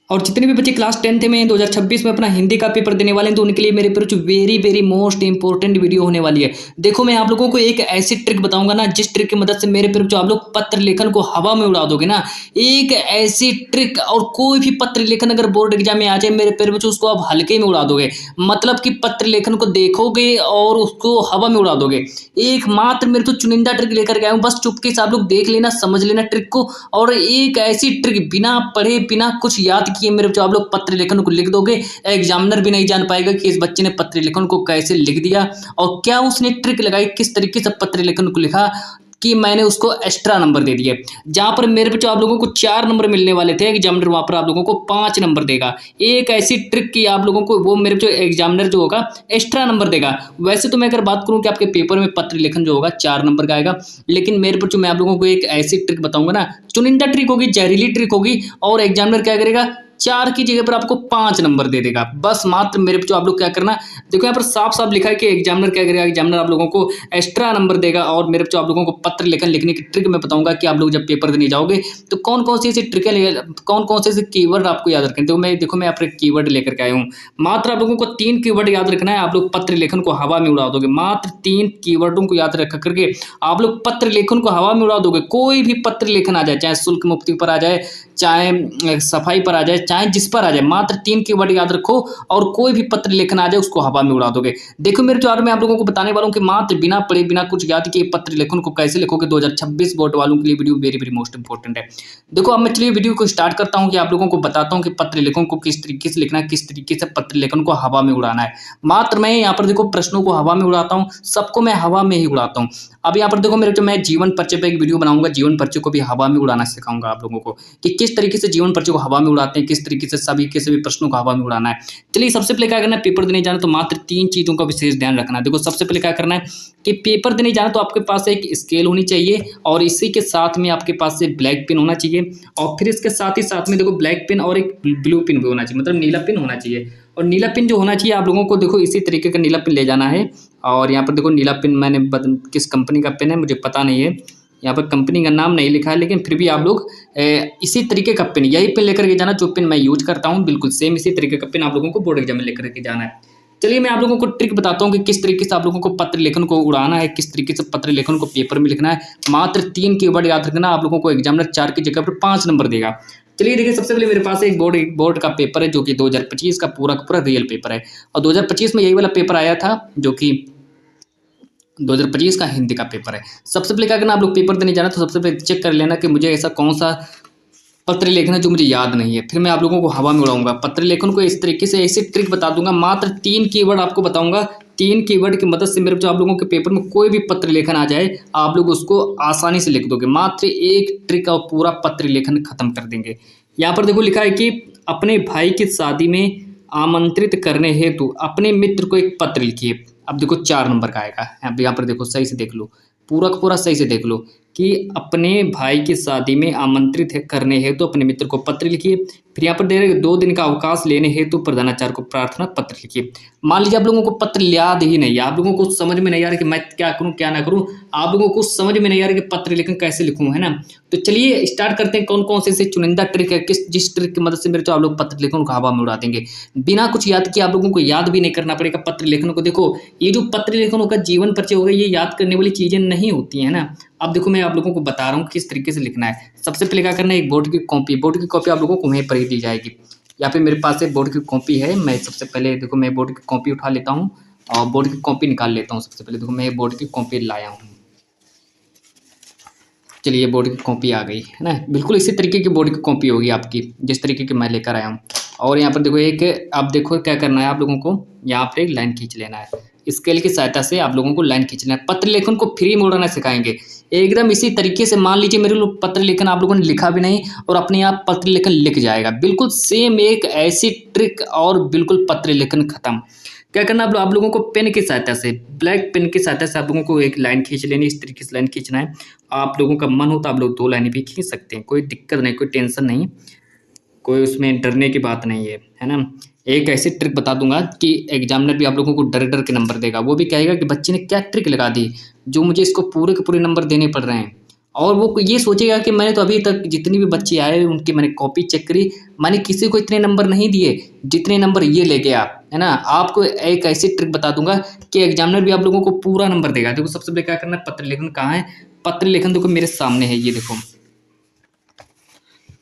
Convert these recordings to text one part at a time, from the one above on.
और जितने भी बच्चे क्लास 10th में 2026 में अपना हिंदी का पेपर देने वाले हैं, तो उनके लिए मेरे पर जो very very most important video होने वाली है। देखो, मैं आप लोगों को एक ऐसी ट्रिक बताऊंगा ना, जिस ट्रिक की मदद से मेरे पर जो आप लोग पत्र लेखन को हवा में उड़ा दोगे ना, एक ऐसी ट्रिक। और कोई भी पत्र लेखन अगर बोर्ड एग्जाम में आ जाए मेरे पेर में, उसको आप हल्के में उड़ा दोगे। मतलब कि पत्र लेखन को देखोगे और उसको हवा में उड़ा दोगे। एकमात्र मेरे तो चुनिंदा ट्रिक लेकर के आया हूँ, बस चुपके से आप लोग देख लेना, समझ लेना ट्रिक को। और एक ऐसी ट्रिक, बिना पढ़े बिना कुछ याद किए मेरे जो आप लोग पत्र लेखन को लिख दोगे, एग्जामिनर भी नहीं जान पाएगा कि इस बच्चे ने पत्र लेखन को कैसे लिख दिया और क्या उसने ट्रिक लगाई, किस तरीके से पत्र लेखन को लिखा कि मैंने उसको एक्स्ट्रा नंबर दे दिए। जहाँ पर मेरे पे जो आप लोगों को 4 नंबर मिलने वाले थे, एग्जामिनर वहाँ पर आप लोगों को 5 नंबर देगा। एक ऐसी ट्रिक की आप लोगों को, वो मेरे जो एग्जामिनर जो होगा एक्स्ट्रा नंबर देगा। वैसे तो मैं अगर बात करूँ कि आपके पेपर में पत्र लेखन जो होगा 4 नंबर का आएगा, लेकिन मेरे पर जो मैं आप लोगों को एक ऐसी ट्रिक बताऊंगा ना, चुनिंदा ट्रिक होगी, जहरीली ट्रिक होगी, और एग्जामिनर क्या करेगा, 4 की जगह पर आपको 5 नंबर दे देगा। बस मात्र मेरे पे जो आप लोग क्या करना, देखो यहाँ पर साफ साफ लिखा है कि एग्जामिनर क्या करेगा, एग्जामिनर आप लोगों को एक्स्ट्रा नंबर देगा। और मेरे पे जो आप लोगों को पत्र लेखन लिखने की ट्रिक मैं बताऊंगा कि आप लोग जब पेपर देने जाओगे तो कौन कौन सी ऐसी ट्रिकें, कौन कौन से ऐसे कीवर्ड आपको याद रखें। देखो मैं यहाँ पर कीवर्ड लेकर के आया हूँ। मात्र आप लोगों को 3 कीवर्ड याद रखना है, आप लोग पत्र लेखन को हवा में उड़ा दोगे। मात्र 3 कीवर्डों को याद रख करके आप लोग पत्र लेखन को हवा में उड़ा दोगे। कोई भी पत्र लेखन आ जाए, चाहे शुल्क मुक्ति पर आ जाए, चाहे सफाई पर आ जाए, चाहे जिस पर आ जाए, मात्र 3 कीवर्ड याद रखो और कोई भी पत्र लेखन आ जाए उसको हवा में उड़ा दोगे। देखो मेरे जो मैं आप लोगों को बताने वाला हूँ कि मात्र बिना पढ़े बिना कुछ याद किए पत्र लेखन को कैसे लिखोगे 2026 बोर्ड वालों के लिए video very very most important है। देखो अब मैं चलिए वीडियो को स्टार्ट करता हूँ कि आप लोगों को बताता हूँ कि पत्र लेखन को किस तरीके से लिखना है, किस तरीके से पत्र लेखन को हवा में उड़ाना है। मात्र मैं यहाँ पर देखो प्रश्नों को हवा में उड़ाता हूँ, सबको मैं हवा में ही उड़ाता हूँ। अब यहाँ पर देखो मेरे जो मैं जीवन परिचय पर एक वीडियो बनाऊंगा, जीवन परिचय को भी हवा में उड़ाना सिखाऊंगा आप लोगों को कि किस तरीके से जीवन परिचय को हवा में उड़ाते हैं, किस तरीके से सभी के सभी प्रश्नों को हवा में उड़ाना है। चलिए सबसे पहले क्या करना है, पेपर देने जाना तो मात्र 3 चीज़ों का विशेष ध्यान रखना है। देखो सबसे पहले क्या करना है कि पेपर देने जाना तो आपके पास एक स्केल होनी चाहिए और इसी के साथ में आपके पास से ब्लैक पेन होना चाहिए। और फिर इसके साथ ही साथ में देखो ब्लैक पेन और एक ब्लू पेन भी होना चाहिए, मतलब नीला पेन होना चाहिए। और नीला पेन जो होना चाहिए आप लोगों को, देखो इसी तरीके का नीला पेन ले जाना है। और यहाँ पर देखो नीला पेन मैंने किस कंपनी का पेन है मुझे पता नहीं है, यहाँ पर कंपनी का नाम नहीं लिखा है, लेकिन फिर भी आप लोग इसी तरीके का पेन, यही पेन लेकर के जाना जो पेन मैं यूज करता हूँ, बिल्कुल सेम इसी तरीके का पेन आप लोगों को बोर्ड एग्जाम में लेकर के जाना है। चलिए मैं आप लोगों को ट्रिक बताता हूँ कि किस तरीके से आप लोगों को पत्र लेखन को उड़ाना है, किस तरीके से पत्र लेखन को पेपर में लिखना है। मात्र 3 कीवर्ड याद रखना, आप लोगों को एग्जामिनर 4 की जगह पर 5 नंबर देगा। चलिए देखिए सबसे पहले मेरे पास एक बोर्ड का पेपर है जो कि 2025 का पूरा का पूरा रियल पेपर है। और 2025 में यही वाला पेपर आया था जो कि 2025 का हिंदी का पेपर है। सबसे पहले क्या करना, आप लोग पेपर देने जाना तो सबसे पहले चेक कर लेना कि मुझे ऐसा कौन सा पत्र लेखन है जो मुझे याद नहीं है। फिर मैं आप लोगों को हवा में उड़ाऊंगा। पत्र लेखन को इस तरीके से ऐसे ट्रिक बता दूंगा, मात्र 3 कीवर्ड आपको बताऊंगा। 3 कीवर्ड की मदद से मेरे जो आप लोगों के पेपर में कोई भी पत्र लेखन आ जाए आप लोग उसको आसानी से लिख दोगे। मात्र एक ट्रिक और पूरा पत्र लेखन खत्म कर देंगे। यहाँ पर देखो लिखा है कि अपने भाई की शादी में आमंत्रित करने हेतु अपने मित्र को एक पत्र लिखिए। अब देखो 4 नंबर का आएगा। अब यहाँ पर देखो सही से देख लो, पूरा का पूरा सही से देख लो कि अपने भाई की शादी में आमंत्रित करने हेतु अपने मित्र को पत्र लिखिए। फिर यहाँ पर दे रहे 2 दिन का अवकाश लेने हेतु प्रधानाचार्य को प्रार्थना पत्र लिखिए। मान लीजिए आप लोगों को पत्र याद ही नहीं है, आप लोगों को समझ में नहीं आ रहा कि मैं क्या करूं क्या ना करूं, आप लोगों को समझ में नहीं आ रहा कि पत्र लेखन कैसे लिखूं, है ना। तो चलिए स्टार्ट करते हैं कौन कौन से चुनिंदा ट्रिक है, जिस ट्रिक की मदद से मेरे जो आप लोग पत्र लेखन को हवा में उड़ा देंगे बिना कुछ याद किए। आप लोगों को याद भी नहीं करना पड़ेगा पत्र लेखन को। देखो ये जो पत्र लेखन होगा, जीवन परिचय होगा, ये याद करने वाली चीजें नहीं होती है ना। अब देखो मैं आप लोगों को बता रहा हूँ किस तरीके से लिखना है। सबसे पहले क्या करना है, एक बोर्ड की कॉपी आप लोगों को वहीं पर ही दी जाएगी। यहाँ पे मेरे पास एक बोर्ड की कॉपी है। मैं सबसे पहले देखो मैं बोर्ड की कॉपी उठा लेता हूँ और बोर्ड की कॉपी निकाल लेता हूँ। सबसे पहले देखो मैं बोर्ड की कॉपी लाया हूँ। चलिए बोर्ड की कॉपी आ गई है ना, बिल्कुल इसी तरीके की बोर्ड की कॉपी होगी आपकी जिस तरीके की मैं लेकर आया हूँ। और यहाँ पर देखो एक, आप देखो क्या करना है, आप लोगों को यहाँ पर एक लाइन खींच लेना है। स्केल की सहायता से आप लोगों को लाइन खींचना है। पत्र लेखन को फ्री में उड़ाना सिखाएंगे एकदम इसी तरीके से। मान लीजिए मेरे लोग पत्र लेखन आप लोगों ने लिखा भी नहीं और अपने आप पत्र लेखन लिख जाएगा, बिल्कुल सेम एक ऐसी ट्रिक और बिल्कुल पत्र लेखन खत्म। क्या करना आप लोगों को पेन की सहायता से, ब्लैक पेन की सहायता से आप लोगों को एक लाइन खींच लेनी, इस तरीके से लाइन खींचना है। आप लोगों का मन हो तो आप लोग 2 लाइनें भी खींच सकते हैं, कोई दिक्कत नहीं, कोई टेंशन नहीं, कोई उसमें डरने की बात नहीं है ना। एक ऐसी ट्रिक बता दूंगा कि एग्जामिनर भी आप लोगों को डर डर के नंबर देगा। वो भी कहेगा कि बच्चे ने क्या ट्रिक लगा दी जो मुझे इसको पूरे के पूरे नंबर देने पड़ रहे हैं। और वो ये सोचेगा कि मैंने तो अभी तक जितनी भी बच्चे आए उनकी मैंने कॉपी चेक करी, मैंने किसी को इतने नंबर नहीं दिए जितने नंबर ये ले गया, है ना। आपको एक ऐसी ट्रिक बता दूंगा कि एग्जामिनर भी आप लोगों को पूरा नंबर देगा। देखो सबसे पहले क्या करना है, पत्र लेखन कहाँ है, पत्र लेखन देखो मेरे सामने है, ये देखो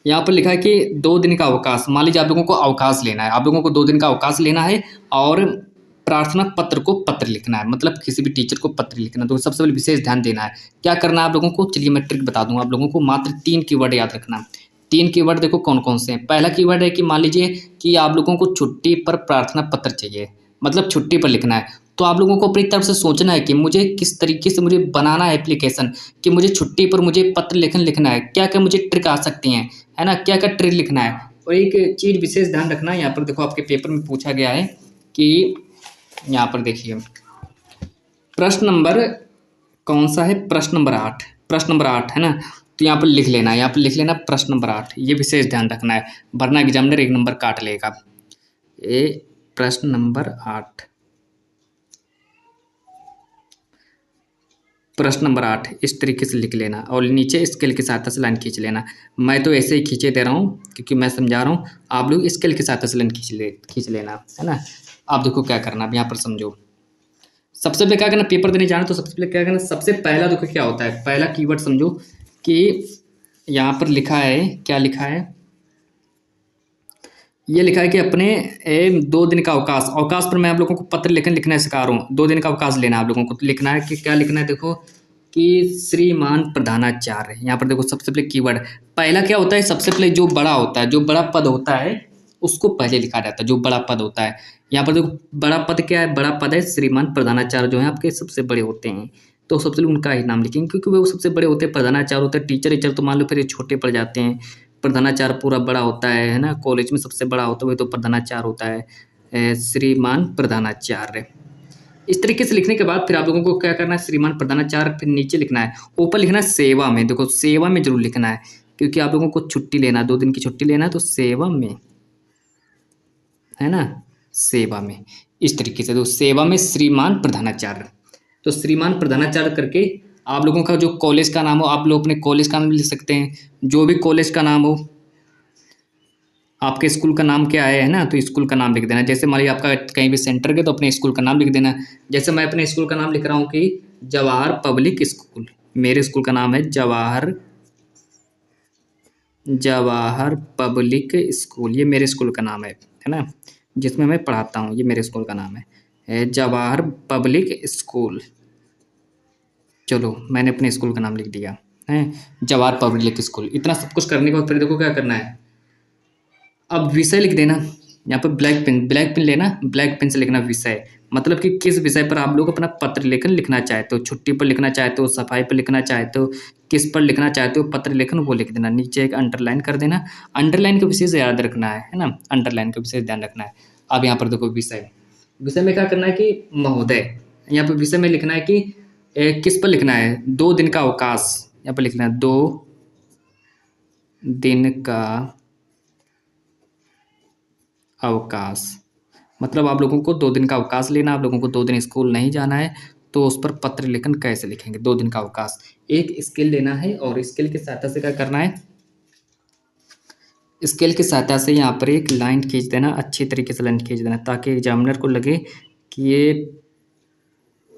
यहाँ पर लिखा है कि 2 दिन का अवकाश। मान लीजिए आप लोगों को अवकाश लेना है, आप लोगों को 2 दिन का अवकाश लेना है और प्रार्थना पत्र को पत्र लिखना है, मतलब किसी भी टीचर को पत्र लिखना है। तो सबसे पहले विशेष ध्यान देना है, क्या करना है आप लोगों को, चलिए मैं ट्रिक बता दूंगा आप लोगों को। मात्र 3 कीवर्ड याद रखना। 3 कीवर्ड देखो कौन कौन से हैं। पहला कीवर्ड है कि मान लीजिए कि आप लोगों को छुट्टी पर प्रार्थना पत्र चाहिए, मतलब छुट्टी पर लिखना है। तो आप लोगों को अपनी तरफ से सोचना है कि मुझे किस तरीके से मुझे बनाना है एप्लीकेशन, कि मुझे छुट्टी पर मुझे पत्र लेखन लिखना है, क्या क्या मुझे ट्रिक आ सकती हैं, है ना, क्या क्या ट्रिक लिखना है। और एक चीज़ विशेष ध्यान रखना है, यहाँ पर देखो आपके पेपर में पूछा गया है कि यहाँ पर देखिए प्रश्न नंबर कौन सा है, प्रश्न नंबर 8, प्रश्न नंबर 8 है ना। तो यहाँ पर लिख लेना, यहाँ पर लिख लेना प्रश्न नंबर 8, ये विशेष ध्यान रखना है, वरना एग्जामिनर 1 नंबर काट लेगा। ये प्रश्न नंबर 8, प्रश्न नंबर 8 इस तरीके से लिख लेना और नीचे स्केल की सहायता से लाइन खींच लेना। मैं तो ऐसे ही खींचे दे रहा हूँ क्योंकि मैं समझा रहा हूँ, आप लोग स्केल की सहायता से लाइन खींच लेना, है ना। आप देखो क्या करना, अब यहाँ पर समझो। सबसे पहले क्या करना, पेपर देने जाना तो सबसे पहले क्या करना, सबसे पहला देखो क्या होता है, पहला कीवर्ड समझो कि यहाँ पर लिखा है, क्या लिखा है, ये लिखा है कि अपने 2 दिन का अवकाश, अवकाश पर मैं आप लोगों को पत्र लेखन लिखना सिखा रहा हूँ। 2 दिन का अवकाश लेना है आप लोगों को, तो लिखना है कि क्या लिखना है, देखो कि श्रीमान प्रधानाचार्य। यहाँ पर देखो सबसे पहले कीवर्ड, पहला क्या होता है, सबसे पहले जो बड़ा होता है, जो बड़ा पद होता है उसको पहले लिखा जाता है, जो बड़ा पद होता है। यहाँ पर देखो बड़ा पद क्या है, बड़ा पद है श्रीमान प्रधानाचार्य, जो है आपके सबसे बड़े होते हैं। तो सबसे पहले उनका ही नाम लिखेंगे क्योंकि वो सबसे बड़े होते हैं, प्रधानाचार्य होते हैं। टीचर टीचर तो मान लो फिर ये छोटे पड़ जाते हैं, प्रधानाचार्य पूरा बड़ा होता है ना, कॉलेज में सबसे बड़ा होता है वही तो प्रधानाचार्य होता है, श्रीमान प्रधानाचार्य। इस तरीके से लिखने के बाद फिर आप लोगों को क्या करना है, श्रीमान प्रधानाचार्य, फिर नीचे लिखना है, ऊपर लिखना है सेवा में। देखो सेवा में जरूर लिखना है क्योंकि आप लोगों को छुट्टी लेना है, 2 दिन की छुट्टी लेना है, तो सेवा में, है ना, सेवा में। इस तरीके से तो सेवा में श्रीमान प्रधानाचार्य, तो श्रीमान प्रधानाचार्य करके आप लोगों का जो कॉलेज का नाम हो, आप लोग अपने कॉलेज का नाम लिख सकते हैं, जो भी कॉलेज का नाम हो। आपके स्कूल का नाम क्या है ना, तो स्कूल का नाम लिख देना। जैसे मान लीजिए आपका कहीं भी सेंटर के, तो अपने स्कूल का नाम लिख देना। जैसे मैं अपने स्कूल का नाम लिख रहा हूँ कि जवाहर पब्लिक स्कूल, मेरे स्कूल का नाम है जवाहर जवाहर पब्लिक स्कूल, ये मेरे स्कूल का नाम है ना, जिसमें मैं पढ़ाता हूँ, ये मेरे स्कूल का नाम है जवाहर पब्लिक स्कूल। चलो मैंने अपने स्कूल का नाम लिख दिया है, जवाहर पब्लिक स्कूल। इतना सब कुछ करने के बाद फिर देखो क्या करना है, अब विषय लिख देना। यहाँ पर ब्लैक पेन लेना, ब्लैक पेन से लिखना विषय, मतलब कि किस विषय पर आप लोग अपना पत्र लेखन लिखना चाहते हो, छुट्टी पर लिखना चाहते हो, सफाई पर लिखना चाहते हो, किस पर लिखना चाहते हो पत्र लेखन, वो लिख देना। नीचे एक अंडरलाइन कर देना, अंडरलाइन का विशेष याद रखना है ना, अंडरलाइन का विशेष ध्यान रखना है। अब यहाँ पर देखो विषय, विषय में क्या करना है कि महोदय, यहाँ पर विषय में लिखना है कि किस पर लिखना है, 2 दिन का अवकाश, यहाँ पर लिखना है 2 दिन का अवकाश, मतलब आप लोगों को 2 दिन का अवकाश लेना, आप लोगों को 2 दिन स्कूल नहीं जाना है, तो उस पर पत्र लेखन कैसे लिखेंगे, 2 दिन का अवकाश। एक स्केल लेना है और स्केल की सहायता से क्या करना है, स्केल की सहायता से यहाँ पर एक लाइन खींच देना, अच्छी तरीके से लाइन खींच देना, ताकि एग्जामिनर को लगे कि ये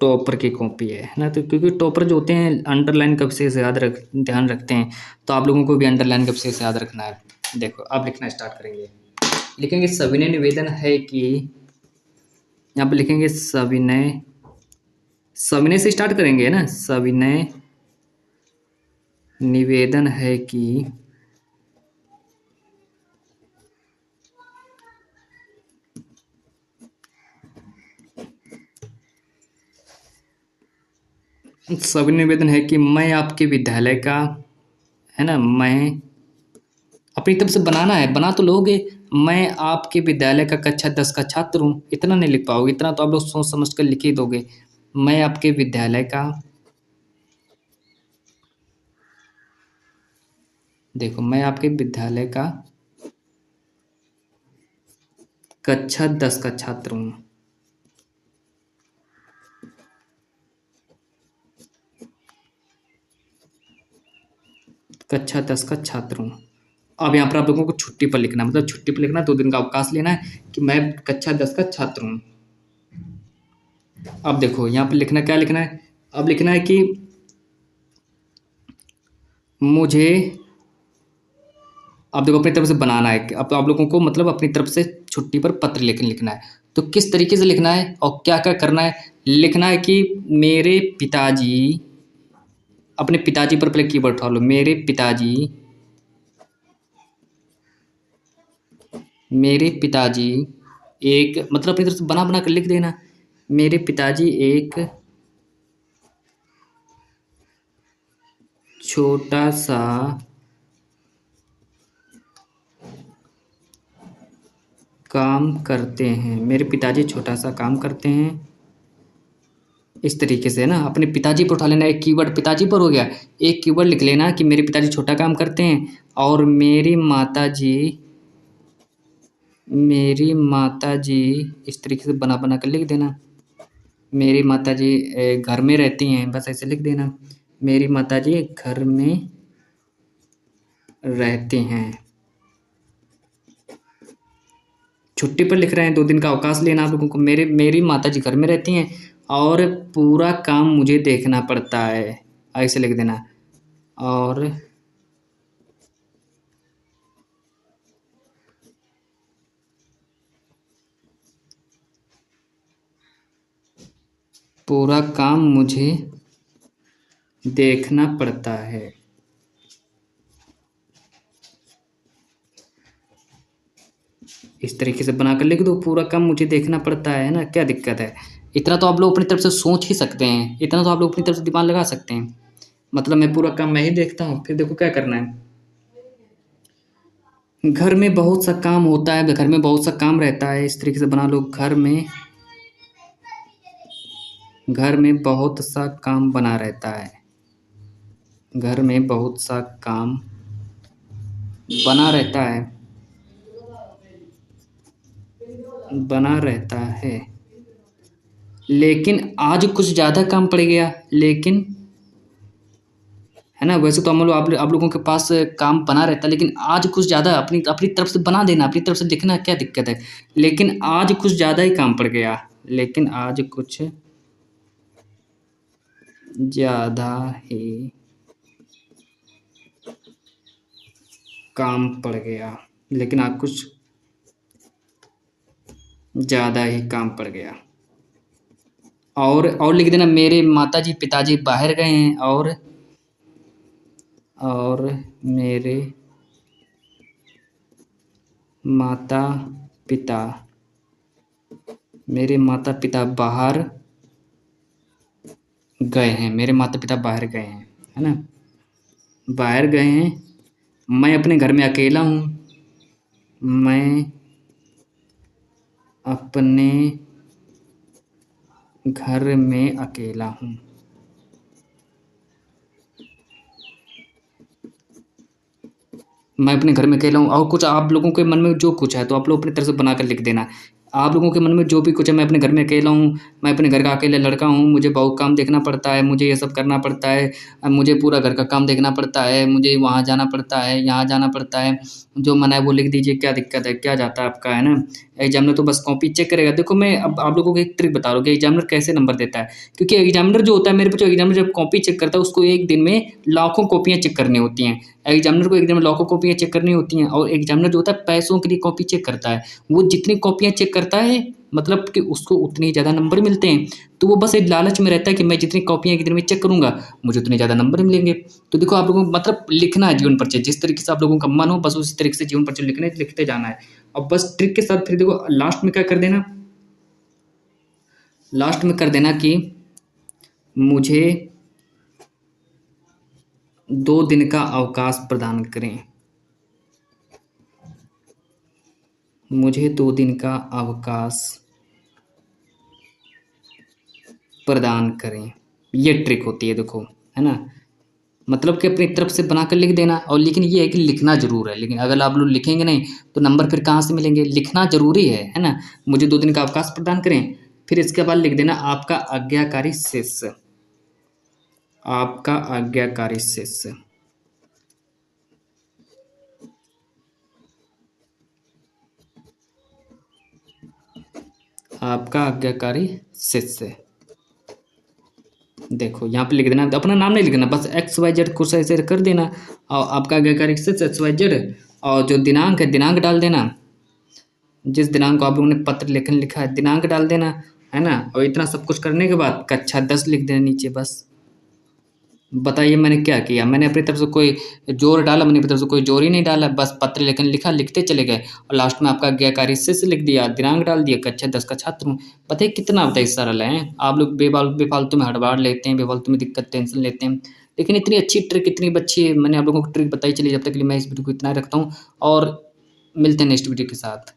टॉपर की कॉपी है ना। तो क्योंकि टॉपर जो होते हैं अंडरलाइन का विशेष ध्यान रखते हैं, तो आप लोगों को भी अंडरलाइन का विशेष याद रखना है। देखो अब लिखना स्टार्ट करेंगे, लिखेंगे सविनय निवेदन है कि, यहाँ पे लिखेंगे सविनय, सविनय से स्टार्ट करेंगे ना, सविनय निवेदन है कि सविनय निवेदन है कि मैं आपके विद्यालय का, है ना, मैं अपनी तरफ से बनाना है, बना तो लोगे, मैं आपके विद्यालय का कक्षा 10 का छात्र हूँ, इतना नहीं लिख पाओगे, इतना तो आप लोग सोच समझ कर लिख ही दोगे। मैं आपके विद्यालय का, देखो मैं आपके विद्यालय का कक्षा 10 का छात्र हूँ, कक्षा 10 का छात्र हूँ। अब यहाँ पर आप लोगों को छुट्टी पर लिखना है, मतलब छुट्टी पर लिखना, 2 दिन का अवकाश लेना है कि मैं कक्षा 10 का छात्र हूँ। अब देखो यहाँ पर लिखना, क्या लिखना है? अब लिखना है कि मुझे, अब देखो अपनी तरफ से बनाना है। अब आप लोगों को मतलब अपनी तरफ से छुट्टी पर पत्र लिखना है। तो किस तरीके से लिखना है और क्या क्या करना है? लिखना है कि मेरे पिताजी, अपने पिताजी पर पहले कीवर्ड उठा लो, मेरे पिताजी एक, मतलब अपनी तरफ से बना बना कर लिख देना। मेरे पिताजी एक छोटा सा काम करते हैं, मेरे पिताजी छोटा सा काम करते हैं। इस तरीके से ना अपने पिताजी पर उठा लेना, एक कीवर्ड पिताजी पर हो गया, एक कीवर्ड लिख लेना कि मेरे पिताजी छोटा काम करते हैं, और मेरी माताजी इस तरीके से बना बना कर लिख देना। मेरी माताजी घर में रहती हैं, बस ऐसे लिख देना, मेरी माताजी घर में रहते हैं। छुट्टी पर लिख रहे हैं, 2 दिन का अवकाश लेना आप लोगों को। मेरी माताजी घर में रहती हैं और पूरा काम मुझे देखना पड़ता है, ऐसे लिख देना। और पूरा काम मुझे देखना पड़ता है। इस तरीके से बनाकर लिख दो, पूरा काम मुझे देखना पड़ता है ना, क्या दिक्कत है? इतना तो आप लोग अपनी तरफ से सोच ही सकते हैं, इतना तो आप लोग अपनी तरफ से दिमाग लगा सकते हैं। मतलब मैं पूरा काम मैं ही देखता हूँ, फिर देखो क्या करना है। घर में बहुत सा काम होता है, घर में बहुत सा काम रहता है, इस तरीके से बना लो, घर में बहुत सा काम बना रहता है, घर में बहुत सा काम बना रहता है, बना रहता है, लेकिन आज कुछ ज़्यादा काम पड़ गया। लेकिन है ना, वैसे तो हम लोग आप लोगों के पास काम बना रहता है, लेकिन आज कुछ ज़्यादा, अपनी अपनी तरफ से बना देना, अपनी तरफ से लिखना, क्या दिक्कत है? लेकिन आज कुछ ज़्यादा ही काम पड़ गया, लेकिन आज कुछ ज़्यादा ही काम पड़ गया, लेकिन आज कुछ ज़्यादा ही काम पड़ गया। और लिख देना, मेरे माताजी पिताजी बाहर गए हैं, और मेरे माता पिता बाहर गए हैं, मेरे माता पिता बाहर गए हैं, है ना, बाहर गए हैं। मैं अपने घर में अकेला हूँ, मैं अपने घर में अकेला हूँ। मैं अपने घर में अकेला हूँ, और कुछ आप लोगों के मन में जो कुछ है तो आप लोग अपनी तरफ से बनाकर लिख देना। आप लोगों के मन में जो भी कुछ है, मैं अपने घर में अकेला हूँ, मैं अपने घर का अकेला लड़का हूँ, मुझे बहुत काम देखना पड़ता है, मुझे ये सब करना पड़ता है, मुझे पूरा घर का काम देखना पड़ता है, मुझे वहाँ जाना पड़ता है, यहाँ जाना पड़ता है, जो मन है वो लिख दीजिए, क्या दिक्कत है, क्या जाता है आपका, है ना। एग्जामिनर तो बस कॉपी चेक करेगा। देखो मैं अब आप लोगों को एक ट्रिक बता रहा हूँ कि एग्जामिनर कैसे नंबर देता है, क्योंकि एग्जामिनर जो होता है, मेरे पे जो एग्जामिनर जब कॉपी चेक करता है, उसको एक दिन में लाखों कॉपियाँ चेक करनी होती हैं। एग्जामिनर को एक दिन में लाखों कॉपियाँ चेक करनी होती हैं, और एग्जामिनर जो होता है पैसों के लिए कॉपी चेक करता है। वो जितनी कॉपियाँ चेक करता है, मतलब कि उसको उतने ही ज़्यादा नंबर मिलते हैं। तो वो बस एक लालच में रहता है कि मैं जितनी कॉपियाँ एक दिन में चेक करूँगा, मुझे उतने ज़्यादा नंबर मिलेंगे। तो देखो आप लोगों को मतलब लिखना है जीवन परिचय, जिस तरीके से आप लोगों का मन हो, बस उसी तरीके से जीवन परिचय लिखते जाना है। और बस ट्रिक के साथ फिर देखो लास्ट में क्या कर देना, लास्ट में कर देना कि मुझे 2 दिन का अवकाश प्रदान करें, मुझे 2 दिन का अवकाश प्रदान करें। ये ट्रिक होती है देखो, है ना। मतलब कि अपनी तरफ से बनाकर लिख देना, और लेकिन ये है कि लिखना ज़रूर है। लेकिन अगर आप लोग लिखेंगे नहीं तो नंबर फिर कहाँ से मिलेंगे? लिखना ज़रूरी है ना। मुझे 2 दिन का अवकाश प्रदान करें, फिर इसके बाद लिख देना आपका आज्ञाकारी शिष्य, आपका आज्ञाकारी शिष्य। आपका आज्ञाकारी शिष्य। देखो यहाँ पे लिख देना, अपना नाम नहीं लिखना, बस XYZ कुछ ऐसे कर देना और आपका आज्ञाकारी शिष्य XYZ, और जो दिनांक है दिनांक डाल देना, जिस दिनांक को आप लोगों ने पत्र लेखन लिखा है दिनांक डाल देना, है ना। और इतना सब कुछ करने के बाद कक्षा 10 लिख देना नीचे बस। बताइए मैंने क्या किया, मैंने अपनी तरफ से कोई जोर डाला, मैंने अपनी तरफ से कोई जोर ही नहीं डाला, बस पत्र लेखन लिखा, लिखते चले गए और लास्ट में आपका आज्ञाकारी शिष्य लिख दिया, दिनांक डाल दिया, कक्षा 10 का छात्र हूँ। बताइए कितना बताइए सरल है। आप लोग बेफालतू में हड़बड़ लेते हैं, बेफालतू में दिक्कत टेंशन लेते हैं, लेकिन इतनी अच्छी ट्रिक, इतनी अच्छी मैंने आप लोगों को ट्रिक बताई। चलिए जब तक के लिए मैं इस वीडियो को इतना रखता हूँ और मिलते हैं नेक्स्ट वीडियो के साथ।